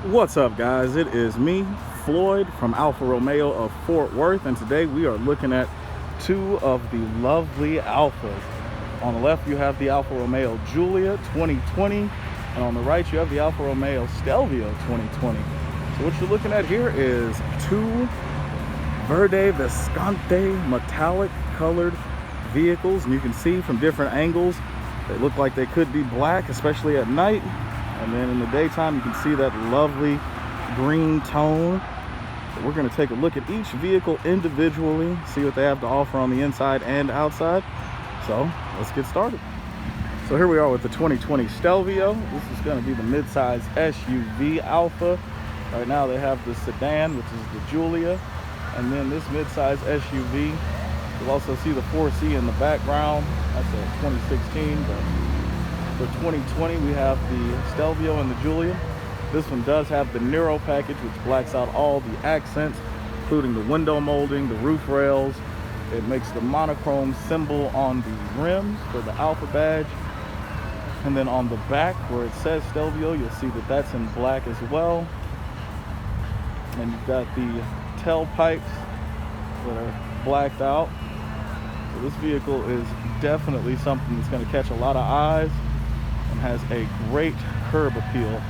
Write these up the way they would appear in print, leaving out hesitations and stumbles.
What's up, guys? It is me, Floyd, from Alfa Romeo of Fort Worth, and today we are looking at two of the lovely Alfas. On the left you have the Alfa Romeo Giulia 2020, and on the right you have the Alfa Romeo Stelvio 2020. So what you're looking at here is two Verde Visconti metallic colored vehicles, and you can see from different angles they look like they could be black, especially at night. And then in the daytime, you can see that lovely green tone. So we're going to take a look at each vehicle individually, see what they have to offer on the inside and outside. So let's get started. So here we are with the 2020 Stelvio. This is going to be the midsize SUV Alfa. Right now they have the sedan, which is the Giulia. And then this midsize SUV, you'll also see the 4C in the background. That's a 2016, but for 2020, we have the Stelvio and the Giulia. This one does have the Nero package, which blacks out all the accents, including the window molding, the roof rails. It makes the monochrome symbol on the rims for the Alfa badge. And then on the back, where it says Stelvio, you'll see that that's in black as well. And you've got the tailpipes that are blacked out. So this vehicle is definitely something that's going to catch a lot of eyes and has a great curb appeal.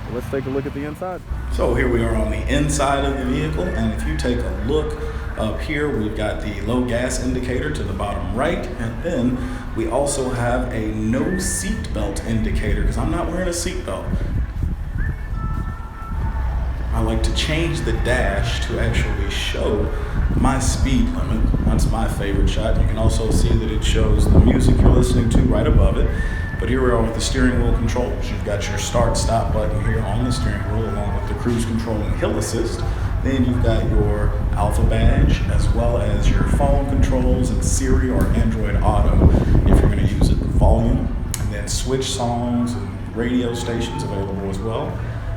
So let's take a look at the inside. So here we are on the inside of the vehicle, and if you take a look up here, we've got the low gas indicator to the bottom right, and then we also have a no seat belt indicator because I'm not wearing a seat belt. I like to change the dash to actually show my speed limit. That's my favorite shot. You can also see that it shows the music you're listening to right above it. But here we are with the steering wheel controls. You've got your start-stop button here on the steering wheel, along with the cruise control and hill assist. Then you've got your Alfa badge, as well as your phone controls and Siri or Android Auto, if you're going to use it, volume, and then switch songs and radio stations available as well.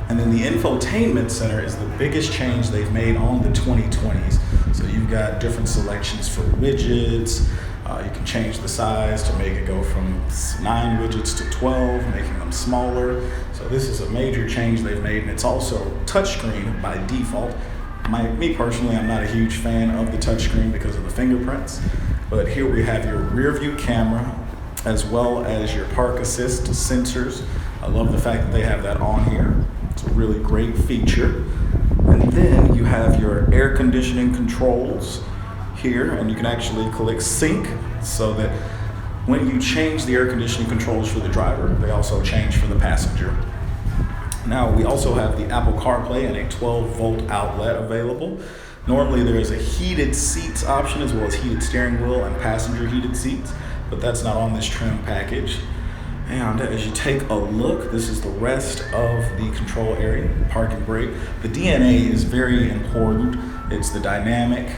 And then the infotainment center is the biggest change they've made on the 2020s. So you've got different selections for widgets. You can change the size to make it go from 9 widgets to 12, making them smaller. So this is a major change they've made, and it's also touchscreen by default. Me personally, I'm not a huge fan of the touchscreen because of the fingerprints. But here we have your rear view camera, as well as your park assist sensors. I love the fact that they have that on here. It's a really great feature. And then you have your air conditioning controls here, and you can actually click sync so that when you change the air conditioning controls for the driver, they also change for the passenger. Now we also have the Apple CarPlay and a 12-volt outlet available. Normally there is a heated seats option as well as heated steering wheel and passenger heated seats, but that's not on this trim package. And as you take a look, this is the rest of the control area, park and brake. The DNA is very important. It's the dynamic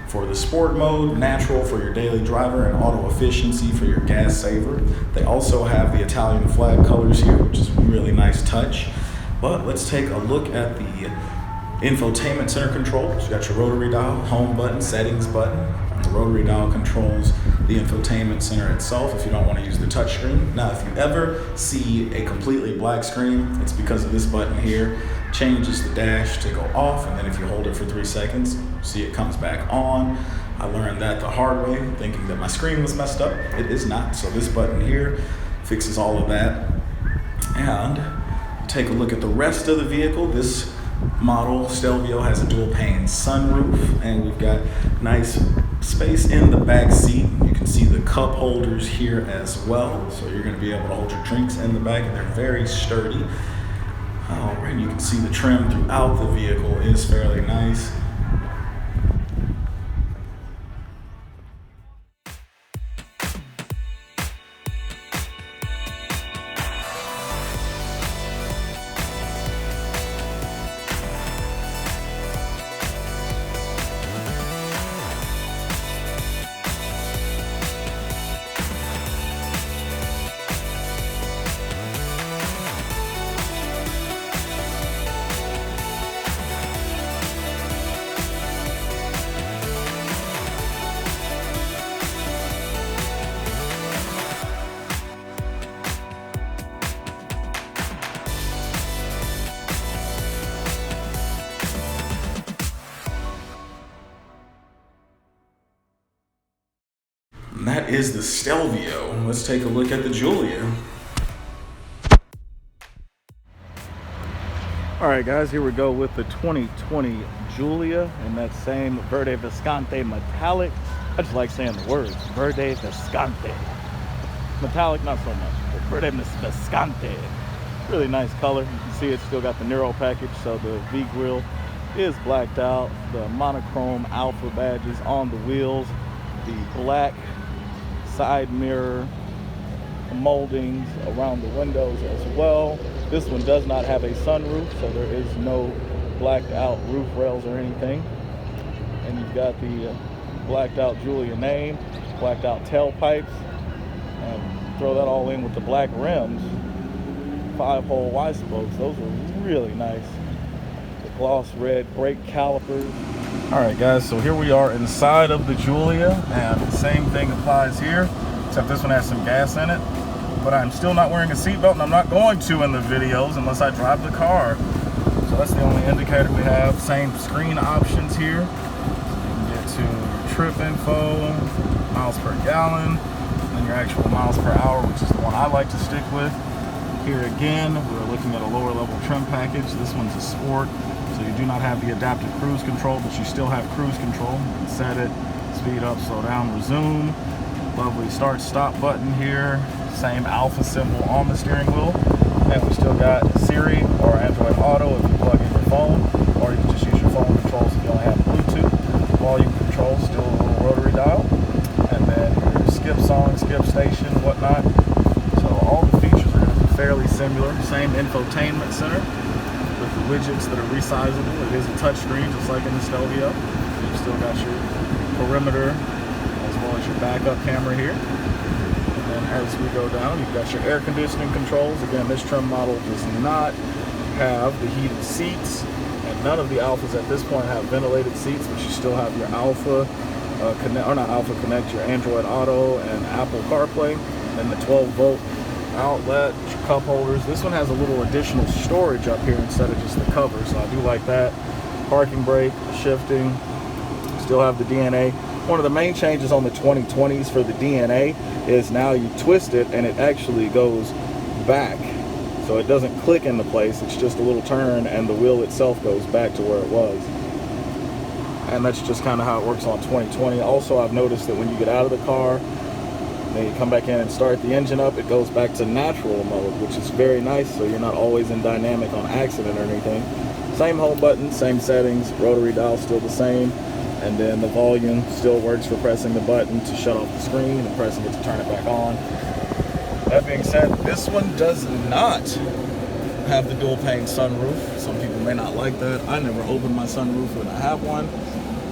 for the sport mode, natural for your daily driver, and auto efficiency for your gas saver. They also have the Italian flag colors here, which is a really nice touch. But let's take a look at the infotainment center controls. You got your rotary dial, home button, settings button. The rotary dial controls the infotainment center itself if you don't want to use the touch screen. Now, if you ever see a completely black screen, it's because of this button here. Changes the dash to go off, and then if you hold it for 3 seconds, see it comes back on. I learned that the hard way, thinking that my screen was messed up. It is not. So this button here fixes all of that. And take a look at the rest of the vehicle. This model, Stelvio, has a dual pane sunroof, and we've got nice space in the back seat. You can see the cup holders here as well, so you're going to be able to hold your drinks in the back, and they're very sturdy. Alright, you can see the trim throughout the vehicle is fairly nice. that is the Stelvio. Let's take a look at the Giulia. All right, guys, here we go with the 2020 Giulia in that same Verde Visconti metallic. I just like saying the words, Verde Visconti. Metallic, not so much, but Verde Visconti. Really nice color. You can see it's still got the Nero package, so the V-grill is blacked out. The monochrome Alfa badges on the wheels. The black side mirror moldings around the windows as well. This one does not have a sunroof, so there is no blacked out roof rails or anything. And you've got the blacked out Giulia name, blacked out tailpipes, and throw that all in with the black rims. 5-hole Y-spokes, those are really nice. The gloss red brake calipers. All right, guys, so here we are inside of the Giulia, and the same thing applies here, except this one has some gas in it. But I'm still not wearing a seatbelt, and I'm not going to in the videos unless I drive the car. So that's the only indicator we have. Same screen options here. So you can get to your trip info, miles per gallon, and your actual miles per hour, which is the one I like to stick with. Here again, we're looking at a lower level trim package. This one's a sport, so you do not have the adaptive cruise control, but you still have cruise control. You can set it, speed up, slow down, resume. Lovely start stop button here. Same Alfa symbol on the steering wheel. And we still got Siri or Android Auto if you plug in your phone, or you can just use your phone controls if you only have Bluetooth. Volume control, still a little rotary dial. And then your skip song, skip station, whatnot. So all the features are going to be fairly similar. Same infotainment center with the widgets that are resizable. It is a touch screen, just like in the Stelvio. You've still got your perimeter as well as your backup camera here. And as we go down, you've got your air conditioning controls. Again, this trim model does not have the heated seats, and none of the Alphas at this point have ventilated seats, but you still have your Alfa Connect, or not Alfa Connect, your Android Auto and Apple CarPlay, and the 12-volt outlet, your cup holders. This one has a little additional storage up here instead of just the cover, so I do like that. Parking brake, shifting, still have the DNA. One of the main changes on the 2020s for the DNA is now you twist it and it actually goes back. So it doesn't click into place, it's just a little turn and the wheel itself goes back to where it was. And that's just kind of how it works on 2020. Also, I've noticed that when you get out of the car, then you come back in and start the engine up, it goes back to natural mode, which is very nice, so you're not always in dynamic on accident or anything. Same home button, same settings, rotary dial still the same. And then the volume still works for pressing the button to shut off the screen and pressing it to turn it back on. That being said, this one does not have the dual pane sunroof. Some people may not like that. I never opened my sunroof when I have one.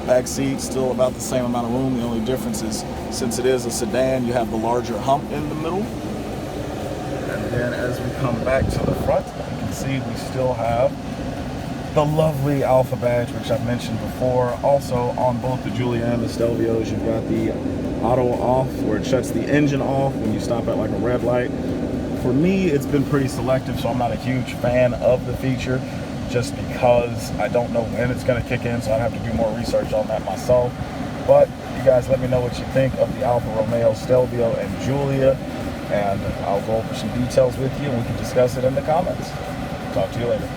Back seat, still about the same amount of room. The only difference is, since it is a sedan, you have the larger hump in the middle. And then as we come back to the front, you can see we still have the lovely Alfa badge, which I've mentioned before. Also on both the Giulia and the Stelvios, you've got the auto off, where it shuts the engine off when you stop at like a red light. For me, it's been pretty selective, so I'm not a huge fan of the feature, just because I don't know when it's going to kick in, so I'd have to do more research on that myself. But you guys let me know what you think of the Alfa Romeo, Stelvio, and Giulia, and I'll go over some details with you and we can discuss it in the comments. Talk to you later.